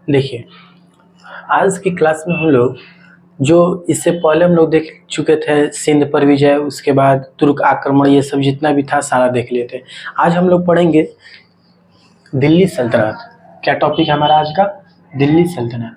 देखिए, आज की क्लास में हम लोग जो इससे पहले हम लोग देख चुके थे, सिंध पर विजय, उसके बाद तुर्क आक्रमण, ये सब जितना भी था सारा देख लिए थे। आज हम लोग पढ़ेंगे दिल्ली सल्तनत। क्या टॉपिक है हमारा आज का? दिल्ली सल्तनत।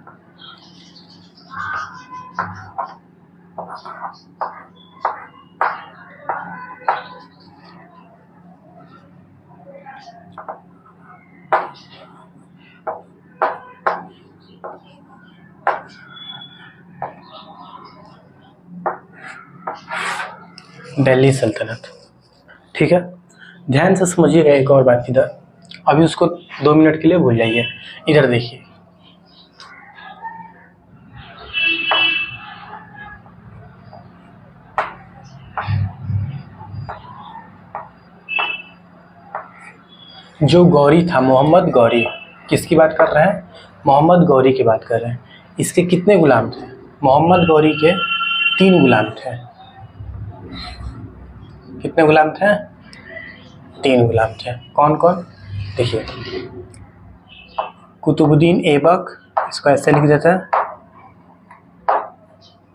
दिल्ली सल्तनत, ठीक है। ध्यान से समझिएगा एक और बात इधर, अभी उसको 2 मिनट के लिए भूल जाइए। इधर देखिए, जो गौरी था, मोहम्मद गौरी, किसकी बात कर रहे हैं? मोहम्मद गौरी की बात कर रहे हैं। इसके कितने गुलाम थे? मोहम्मद गौरी के 3 गुलाम थे। कितने गुलाम थे? 3 गुलाम थे। कौन कौन? देखिए, कुतुबुद्दीन ऐबक, इसको ऐसे लिख देते हैं,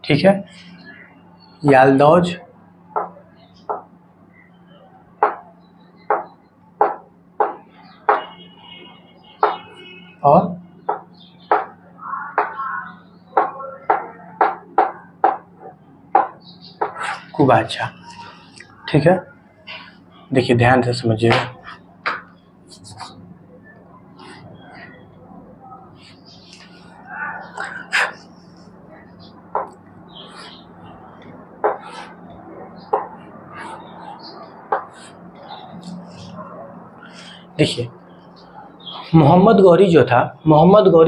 ठीक है। यालदौज, और कुबाचा, ठीक है। देखिए ध्यान से समझिएगा। देखिए, मोहम्मद गौरी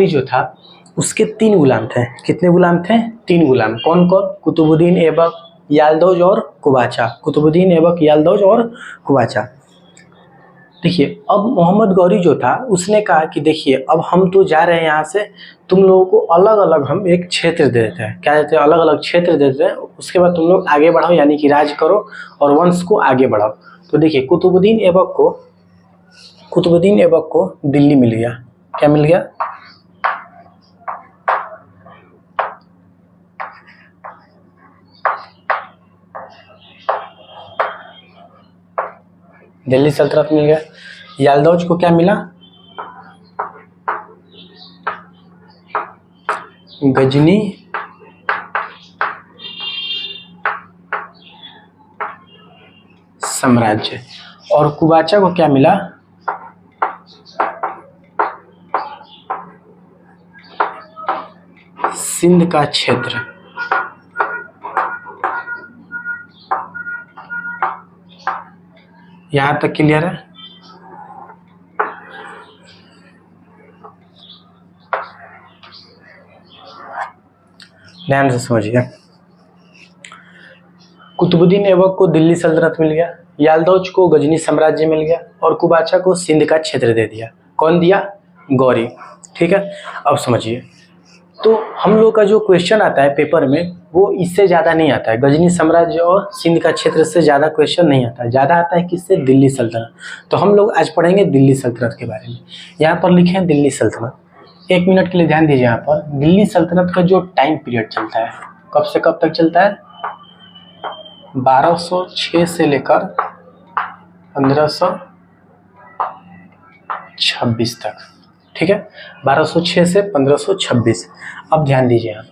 जो था उसके 3 गुलाम थे। कितने गुलाम थे? 3 गुलाम। कौन कौन? कुतुबुद्दीन ऐबक, यालदौज और कुबाचा। कुतुबुद्दीन ऐबक, यालदौज और कुबाचा। देखिए, अब मोहम्मद गौरी जो था उसने कहा कि देखिए, अब हम तो जा रहे हैं यहाँ से, तुम लोगों को अलग अलग हम एक क्षेत्र दे देते हैं। क्या देते हैं? अलग अलग क्षेत्र दे देते हैं। उसके बाद तुम लोग आगे बढ़ाओ, यानी कि राज करो और वंश को आगे बढ़ाओ। तो देखिए, कुतुबुद्दीन ऐबक को दिल्ली मिल गया। क्या मिल गया? दिल्ली सल्तनत मिल गया। यालदौज को क्या मिला? गजनी साम्राज्य। और कुबाचा को क्या मिला? सिंध का क्षेत्र। यहां तक क्लियर है? ध्यान से समझिए। कुतुबुद्दीन ऐबक को दिल्ली सल्तनत मिल गया, यालदौज को गजनी साम्राज्य मिल गया और कुबाचा को सिंध का क्षेत्र दे दिया। कौन दिया? गौरी, ठीक है। अब समझिए, तो हम लोग का जो क्वेश्चन आता है पेपर में वो इससे ज़्यादा नहीं आता है। गजनी साम्राज्य और सिंध का क्षेत्र से ज़्यादा क्वेश्चन नहीं आता है। ज़्यादा आता है किससे? दिल्ली सल्तनत। तो हम लोग आज पढ़ेंगे दिल्ली सल्तनत के बारे में। यहाँ पर लिखे हैं दिल्ली सल्तनत। 1 मिनट के लिए ध्यान दीजिए। यहाँ पर दिल्ली सल्तनत का जो टाइम पीरियड चलता है, कब से कब तक चलता है? 1206 से लेकर 1526 तक, ठीक है। 1206 से 1526। अब ध्यान दीजिए, यहाँ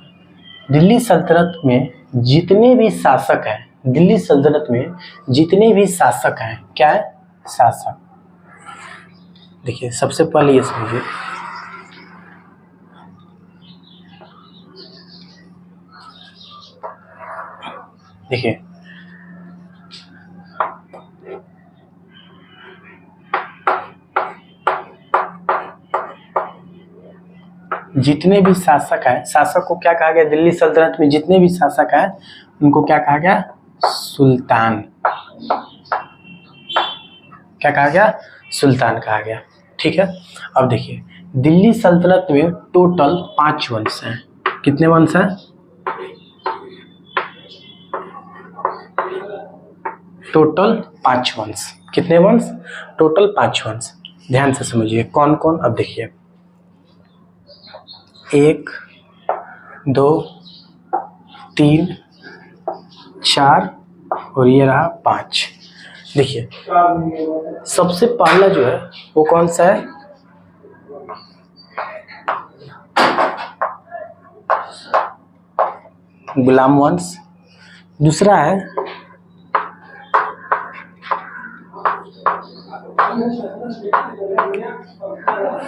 दिल्ली सल्तनत में जितने भी शासक हैं, दिल्ली सल्तनत में जितने भी शासक हैं, क्या है? शासक। देखिए, सबसे पहले ये समझिए, देखिए जितने भी शासक हैं, शासक को क्या कहा गया? दिल्ली सल्तनत में जितने भी शासक हैं उनको क्या कहा गया? सुल्तान। क्या कहा गया? सुल्तान कहा गया, ठीक है। अब देखिए, दिल्ली सल्तनत में टोटल 5 वंश हैं। कितने वंश हैं? टोटल 5 वंश। कितने वंश? टोटल 5 वंश। ध्यान से समझिए कौन कौन। अब देखिए, 1 2 3 4 और ये रहा 5। देखिए सबसे पहला जो है वो कौन सा है, गुलाम वंश। दूसरा है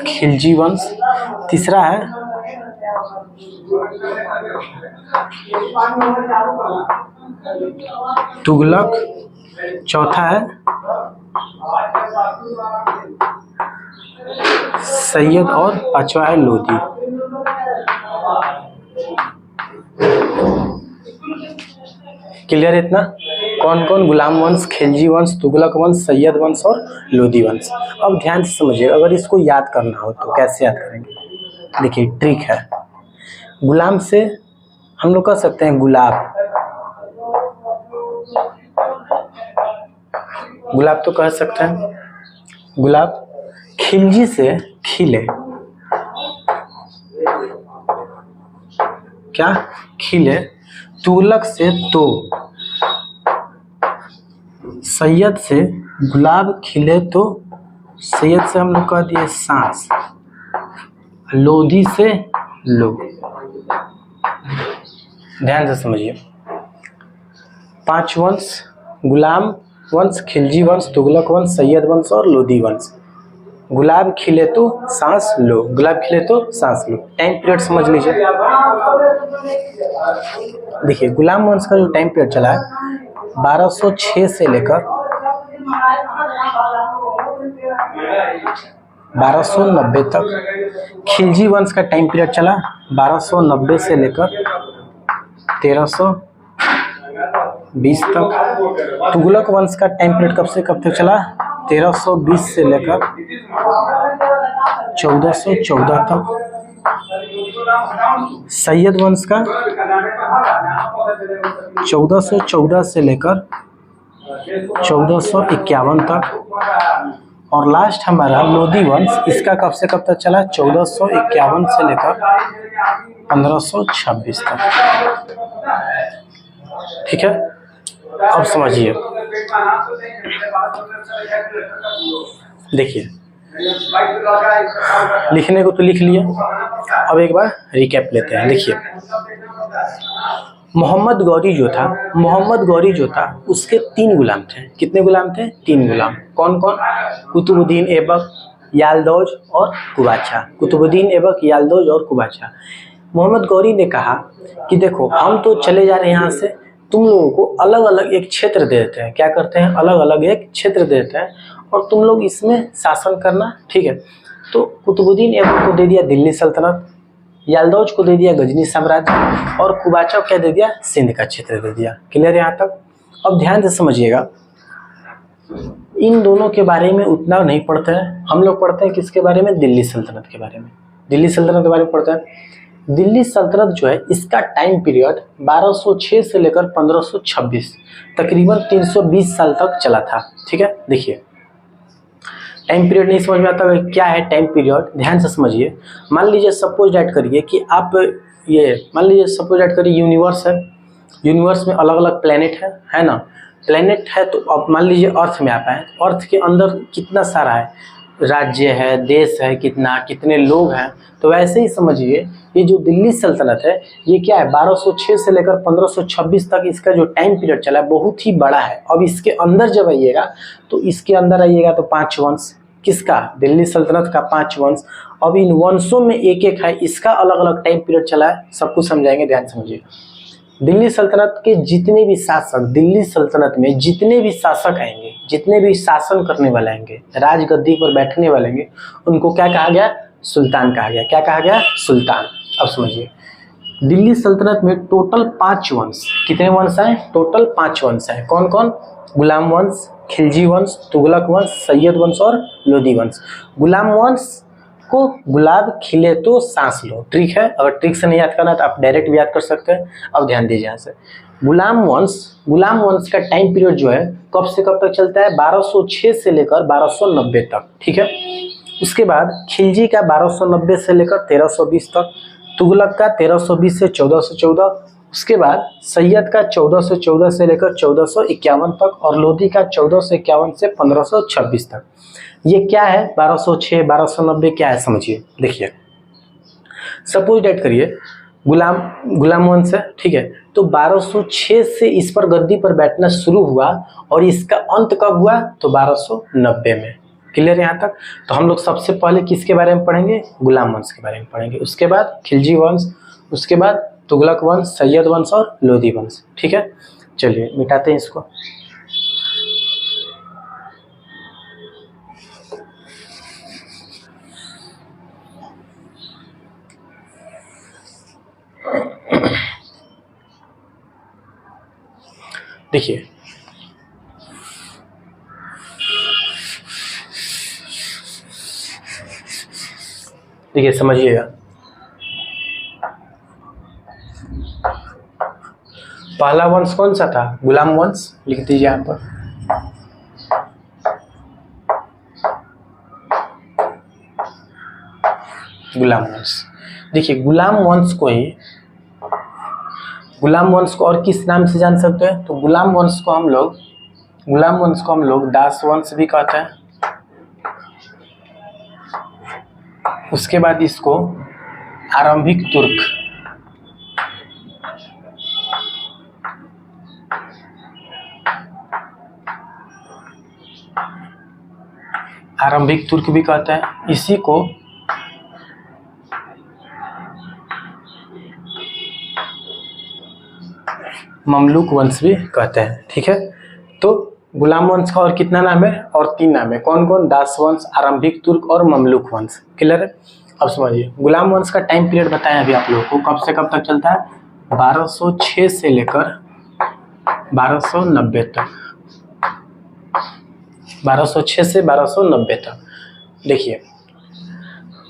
खिलजी वंश। तीसरा है तुगलक। चौथा है सैयद और पांचवा है लोधी। क्लियर है इतना? कौन कौन? गुलाम वंश, खिलजी वंश, तुगलक वंश, सैयद वंश और लोधी वंश। अब ध्यान से समझिए, अगर इसको याद करना हो तो कैसे याद करेंगे? देखिए ट्रिक है। गुलाम से हम लोग कह सकते हैं गुलाब, गुलाब तो कह सकते हैं गुलाब। खिलजी से खिले, क्या? खिले। तुगलक से तो, सैयद से गुलाब खिले तो, सैयद से हम लोग कह दिए सांस, लोधी से लो। ध्यान से समझिए, 5 वंश, गुलाम वंश, खिलजी वंश, तुगलक वंश, सैयद वंश और लोधी वंश। गुलाब खिले तो सांस लो, गुलाब खिले तो सांस लो। टाइम पीरियड समझ लीजिए। देखिए गुलाम वंश का जो टाइम पीरियड चला है 1206 से लेकर 1290 तक। खिलजी वंश का टाइम पीरियड चला 1290 से लेकर 1320 तक। तुगलक वंश का टाइम पीरियड कब से कब तक चला? 1320 से लेकर 1414 तक। सैयद वंश का 1414 से लेकर 1451 तक। और लास्ट हमारा लोधी वंश, इसका कब से कब तक चला? 1451 से लेकर 1526 तक। ठीक है, अब समझिए। देखिए लिखने को तो लिख लिया, अब एक बार रिकैप लेते हैं। देखिए मोहम्मद गौरी जो था उसके 3 गुलाम थे। कितने गुलाम थे? 3 गुलाम। कौन कौन? कुतुबुद्दीन ऐबक, यालदौज और कुबाचा। कुतुबुद्दीन ऐबक, यालदौज और कुबाचा। मोहम्मद गौरी ने कहा कि देखो हम तो चले जा रहे हैं यहाँ से, तुम लोगों को अलग अलग एक क्षेत्र दे देते हैं। क्या करते हैं? अलग अलग एक क्षेत्र देते हैं और तुम लोग इसमें शासन करना। ठीक है, तो कुतुबुद्दीन ऐबक को दे दिया दिल्ली सल्तनत, यालदौज को दे दिया गजनी साम्राज्य और कुबाचा को क्या दे दिया? सिंध का क्षेत्र दे दिया। क्लियर यहाँ तक? अब ध्यान से समझिएगा, इन दोनों के बारे में उतना नहीं पढ़ते हैं हम लोग। पढ़ते हैं किसके बारे में? दिल्ली सल्तनत के बारे में। दिल्ली सल्तनत के बारे में पढ़ते हैं। दिल्ली सल्तनत जो है इसका टाइम पीरियड 1206 से लेकर 1526, तकरीबन 320 साल तक चला था। ठीक है, देखिए टाइम पीरियड नहीं समझ में आता है क्या है टाइम पीरियड? ध्यान से समझिए। मान लीजिए सपोज दैट करिए कि आप मान लीजिए सपोज दैट करिए यूनिवर्स है, यूनिवर्स में अलग अलग प्लेनेट है ना? प्लेनेट है तो अब मान लीजिए अर्थ में आप आए, अर्थ के अंदर कितना सारा है, राज्य है, देश है, कितने लोग हैं। तो वैसे ही समझिए ये जो दिल्ली सल्तनत है ये क्या है? 1206 से लेकर 1526 तक इसका जो टाइम पीरियड चला है बहुत ही बड़ा है। अब इसके अंदर जब आइएगा तो इसके अंदर आइएगा तो 5 वंश। किसका? दिल्ली सल्तनत का 5 वंश। अब इन वंशों में एक एक है, इसका अलग अलग टाइम पीरियड चला है, सब कुछ समझाएंगे। ध्यान समझिए। दिल्ली सल्तनत के जितने भी शासक, दिल्ली सल्तनत में जितने भी शासक आएंगे, जितने भी शासन करने वाले आएंगे, राजगद्दी पर बैठने वाले आएंगे, उनको क्या कहा गया? सुल्तान कहा गया। क्या कहा गया? सुल्तान। अब समझिए दिल्ली सल्तनत में टोटल 5 वंश। कितने वंश हैं? टोटल 5 वंश हैं। कौन कौन? गुलाम वंश, खिलजी वंश, तुगलक वंश, सैयद वंश और लोधी वंश। गुलाम वंश को गुलाब खिले तो सांस लो। ट्रिक है, अगर ट्रिक से नहीं याद करना तो आप डायरेक्ट भी याद कर सकते हैं। अब ध्यान दीजिए यहाँ से, गुलाम वंश का टाइम पीरियड जो है कब से कब तक चलता है? 1206 से लेकर 1290 तक। ठीक है, उसके बाद खिलजी का 1290 से लेकर 1320 तक, तुगलक का 1320 से 1414, उसके बाद सैयद का 1414 से लेकर 1451 तक और लोधी का 1451 से 1526 तक। ये क्या है 1206 1290 क्या है समझिए। देखिए सपोज डेट करिए गुलाम वंश है, ठीक है, तो 1206 से इस पर गद्दी पर बैठना शुरू हुआ और इसका अंत कब हुआ तो 1290 में। क्लियर यहाँ तक। तो हम लोग सबसे पहले किसके बारे में पढ़ेंगे, गुलाम वंश के बारे में पढ़ेंगे, उसके बाद खिलजी वंश, उसके बाद तुगलक वंश, सैयद वंश और लोधी वंश। ठीक है, चलिए मिटाते हैं इसको। देखिए देखिए समझिएगा, पहला वंश कौन सा था, गुलाम वंश, लिख दीजिए यहाँ पर। गुलाम वंश, देखिए गुलाम वंश को और किस नाम से जान सकते हैं, तो गुलाम वंश को हम लोग दास वंश भी कहते हैं। उसके बाद इसको आरंभिक तुर्क, भी कहते हैं। इसी को ममलूक वंश भी कहते हैं। ठीक है, तो गुलाम वंश का और कितना नाम है, और 3 नाम है, कौन कौन, दास वंश, आरंभिक तुर्क और ममलूक वंश। क्लियर है। अब समझिए गुलाम वंश का टाइम पीरियड बताएं अभी आप लोगों को, कब से कब तक चलता है, 1206 से लेकर 1290 तक, 1206 से 1290 तक। देखिए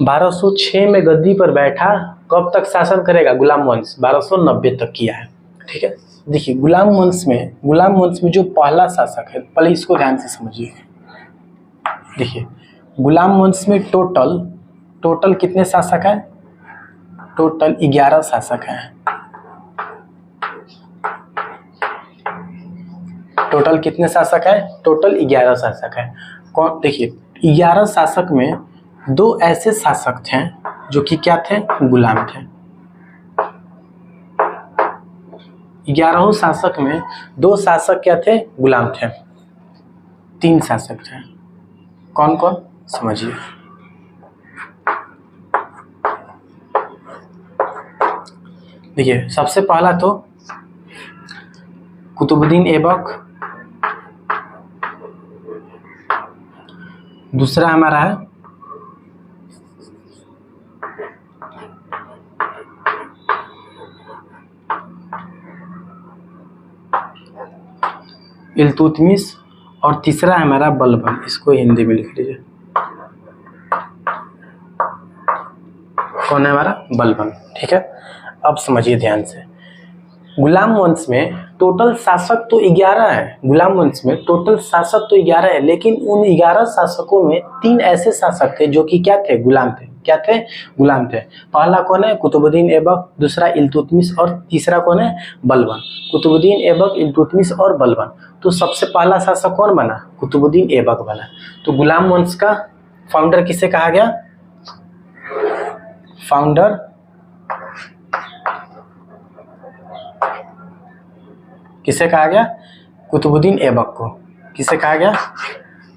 1206 में गद्दी पर बैठा, कब तक शासन करेगा गुलाम वंश, 1290 तक किया है। ठीक है, देखिए गुलाम वंश में जो पहला शासक है, पहले इसको ध्यान से समझिए। देखिए गुलाम वंश में टोटल कितने शासक हैं, टोटल 11 शासक हैं। टोटल कितने शासक हैं, टोटल 11 शासक हैं। कौन, देखिए 11 शासक में 2 ऐसे शासक थे जो कि क्या थे, गुलाम थे। 11 शासक में 2 शासक क्या थे, गुलाम थे। 3 शासक थे, कौन कौन समझिए। देखिए सबसे पहला तो कुतुबुद्दीन ऐबक, दूसरा हमारा है इल्तुतमिश और तीसरा है हमारा बलबन। इसको हिंदी में लिख लीजिए, कौन है हमारा, बलबन। ठीक है, अब समझिए ध्यान से, गुलाम वंश में टोटल शासक तो 11 है, गुलाम वंश में टोटल शासक तो 11 है, लेकिन उन 11 शासकों में 3 ऐसे शासक थे जो कि क्या थे, गुलाम थे। क्या थे, गुलाम थे। पहला कौन है, कुतुबुद्दीन ऐबक, दूसरा इल्तुतमिश और तीसरा कौन है, बलबन। कुतुबुद्दीन ऐबक, इल्तुतमिश और बलबन। तो सबसे पहला शासक कौन बना, कुतुबुद्दीन ऐबक बना। तो गुलाम वंश का फाउंडर किसे कहा गया, फाउंडर किसे कहा गया, कुतुबुद्दीन ऐबक को। किसे कहा गया,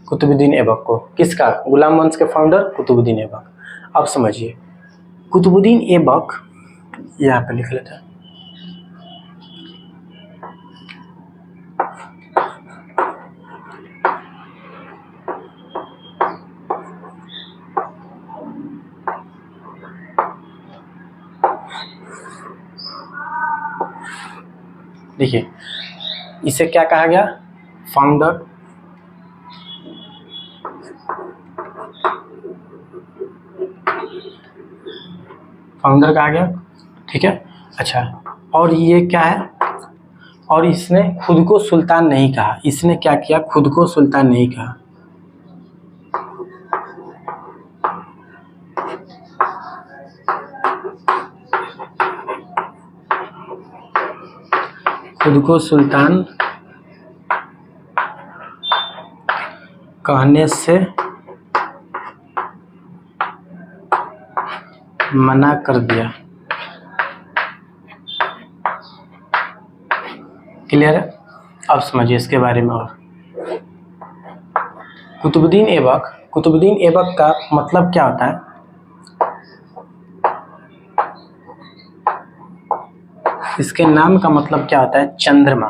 कुतुबुद्दीन ऐबक को। किसका, गुलाम वंश के फाउंडर कुतुबुद्दीन ऐबक। अब समझिए कुतुबुद्दीन ऐबक, यहाँ पे लिख लेते हैं। देखिए इसे क्या कहा गया, फाउंडर कहा गया। ठीक है, अच्छा, और ये क्या है, और इसने खुद को सुल्तान नहीं कहा। इसने क्या किया, खुद को सुल्तान नहीं कहा। खुद को सुल्तान कहने से मना कर दिया। क्लियर है? अब समझिए इसके बारे में और। कुतुबुद्दीन ऐबक का मतलब क्या होता है? इसके नाम का मतलब क्या होता है? चंद्रमा।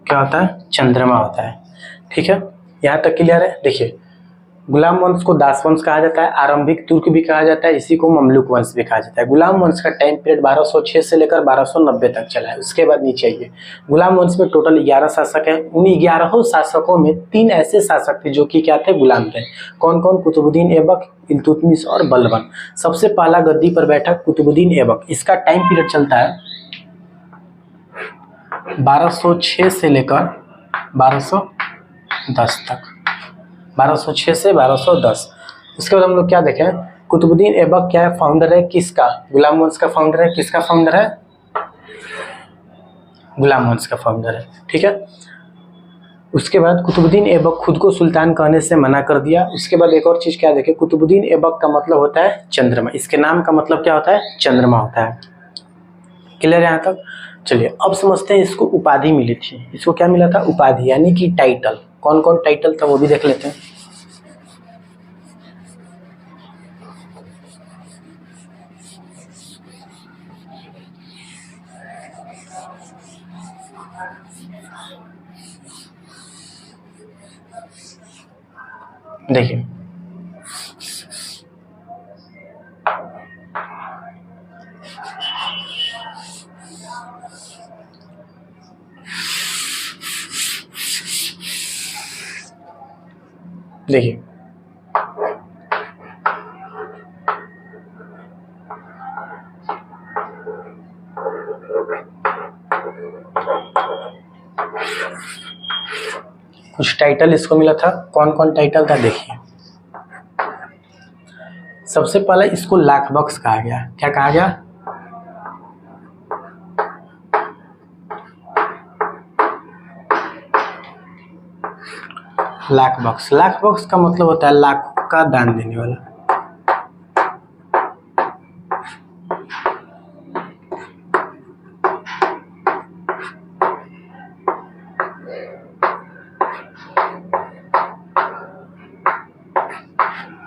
क्या होता है? चंद्रमा होता है। ठीक है, यहाँ तक क्लियर है? देखिए, गुलाम वंश को दास वंश कहा जाता है, आरंभिक तुर्क भी कहा जाता है, इसी को ममलुक वंश भी कहा जाता है। गुलाम वंश का टाइम पीरियड 1206 से लेकर 1290 तक चला है। उसके बाद नीचे आइए, गुलाम वंश में टोटल 11 शासक हैं। उन 11 शासकों में 3 ऐसे शासक थे जो कि क्या थे? गुलाम थे। कौन कौन? कुतुबुद्दीन ऐबक, इल्तुतमिश और बलबन। सबसे पहला गद्दी पर बैठा कुतुबुद्दीन ऐबक। इसका टाइम पीरियड चलता है 1206 से लेकर 1210 तक, 1206 से 1210। उसके बाद हम लोग क्या देखें? कुतुबुद्दीन ऐबक क्या है? फाउंडर है किसका? गुलाम वंश का फाउंडर है। किसका फाउंडर है? गुलाम वंश का फाउंडर है। ठीक है, उसके बाद कुतुबुद्दीन ऐबक खुद को सुल्तान कहने से मना कर दिया। उसके बाद एक और चीज क्या देखें? कुतुबुद्दीन ऐबक का मतलब होता है चंद्रमा। इसके नाम का मतलब क्या होता है? चंद्रमा होता है। क्लियर है यहाँ तक? चलिए अब समझते हैं इसको उपाधि मिली थी। इसको क्या मिला था? उपाधि, यानी कि टाइटल। कौन कौन टाइटल था वो भी देख लेते हैं। देखिए, देखिए कुछ टाइटल इसको मिला था। कौन कौन टाइटल था? देखिए, सबसे पहले इसको लाख बख्श कहा गया। क्या कहा गया? लाख बख्श। लाख बख्श का मतलब होता है लाखों का दान देने वाला।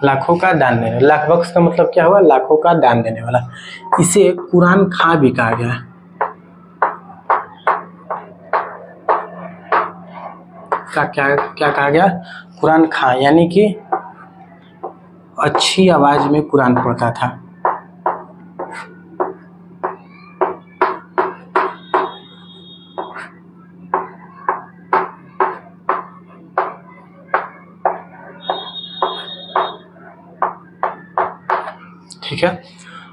लाखों का दान देने वाला। लाख बख्श का मतलब क्या हुआ? लाखों का दान देने वाला। इसे कुरान खां भी कहा गया है। क्या कहा गया? कुरान खां, यानी कि अच्छी आवाज में कुरान पढ़ता था। ठीक है,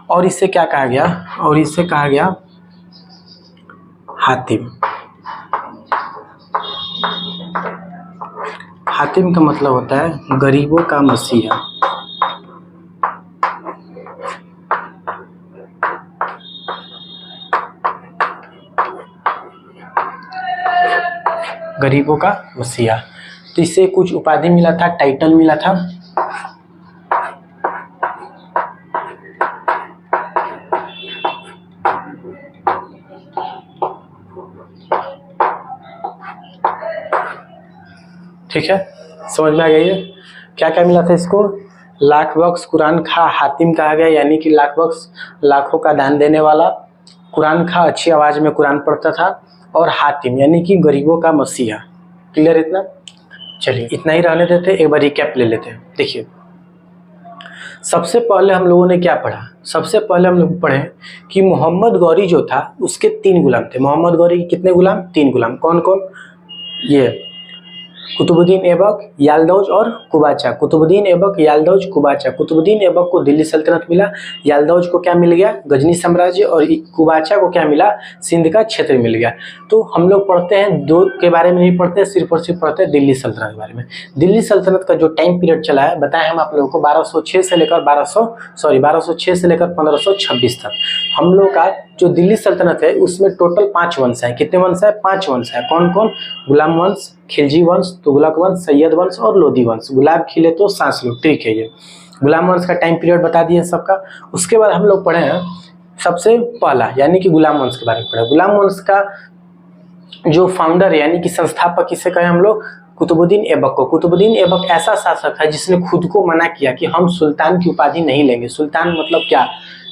और इससे क्या कहा गया? और इससे कहा गया हातिम। हातिम का मतलब होता है गरीबों का मसीहा। गरीबों का मसीहा। तो इससे कुछ उपाधि मिला था, टाइटल मिला था। ठीक है, समझ में आ गई है? क्या क्या मिला था इसको? लाख बख्श, कुरान खां, हातिम कहा गया, यानी कि लाख बख्श लाखों का दान देने वाला, कुरान खां अच्छी आवाज में कुरान पढ़ता था, और हातिम यानी कि गरीबों का मसीहा। क्लियर इतना? चलिए इतना ही रहने देते, एक बार रिकैप ले लेते हैं। देखिए, सबसे पहले हम लोगों ने क्या पढ़ा? सबसे पहले हम लोग पढ़े कि मोहम्मद गौरी जो था उसके 3 गुलाम थे। मोहम्मद गौरी के कितने गुलाम? 3 गुलाम। कौन कौन? ये कुतुबुद्दीन ऐबक, याल्दौज और कुबाचा। कुतुबुद्दीन ऐबक, याल्दौज, कुबाचा। कुतुबुद्दीन ऐबक को दिल्ली सल्तनत मिला, याल्दौज को क्या मिल गया, गजनी साम्राज्य, और कुबाचा को क्या मिला, सिंध का क्षेत्र मिल गया। तो हम लोग पढ़ते हैं दो के बारे में नहीं पढ़ते, सिर्फ और सिर्फ पढ़ते हैं दिल्ली सल्तनत के बारे में। दिल्ली सल्तनत का जो टाइम पीरियड चला है बताएं हम आप लोगों को 1206 से लेकर 1526 तक। हम लोग का जो दिल्ली सल्तनत है उसमें टोटल 5 वंश है। कितने वंश है? 5 वंश है। कौन कौन? गुलाम वंश, खिलजी वंश, तुगलक वंश, सैयद वंश और लोधी वंश। गुलाब खिले तो सांस लो, ट्रिक है ये। गुलाम वंश का टाइम पीरियड बता दिए सबका। उसके बाद हम लोग पढ़े हैं सबसे पहला यानी कि गुलाम वंश के बारे में पढ़े। गुलाम वंश का जो फाउंडर है यानी कि संस्थापक किसे कहें हम लोग? कुतुबुद्दीन ऐबक को। कुतुबुद्दीन ऐबक ऐसा शासक है जिसने खुद को मना किया कि हम सुल्तान की उपाधि नहीं लेंगे। सुल्तान मतलब क्या?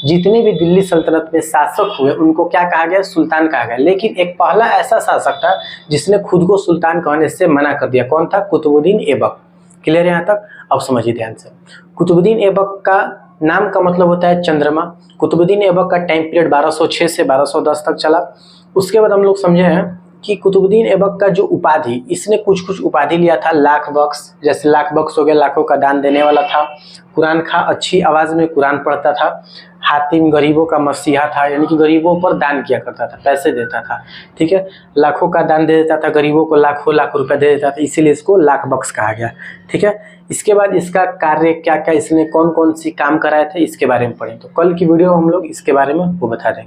जितने भी दिल्ली सल्तनत में शासक हुए उनको क्या कहा गया? सुल्तान कहा गया। लेकिन एक पहला ऐसा शासक था जिसने खुद को सुल्तान कहने से मना कर दिया। कौन था? कुतुबुद्दीन ऐबक। क्लियर है यहाँ तक? अब समझिए ध्यान से। कुतुबुद्दीन ऐबक का नाम का मतलब होता है चंद्रमा। कुतुबुद्दीन ऐबक का टाइम पीरियड 1206 से 1210 तक चला। उसके बाद हम लोग समझे हैं कि कुतुबुद्दीन ऐबक का जो उपाधि, इसने कुछ उपाधि लिया था। लाख बख्श, जैसे लाख बख्श हो गया, लाखों का दान देने वाला था। कुरान खा, अच्छी आवाज में कुरान पढ़ता था। हातिम, गरीबों का मसीहा था, यानी कि गरीबों पर दान किया करता था, पैसे देता था। ठीक है, लाखों का दान दे देता था, गरीबों को लाखों लाख रुपए दे देता था, इसीलिए इसको लाख बख्श कहा गया। ठीक है, इसके बाद इसका कार्य क्या क्या, इसने कौन कौन सी काम कराए थे, इसके बारे में पढ़ें। तो कल की वीडियो हम लोग इसके बारे में वो बता देंगे।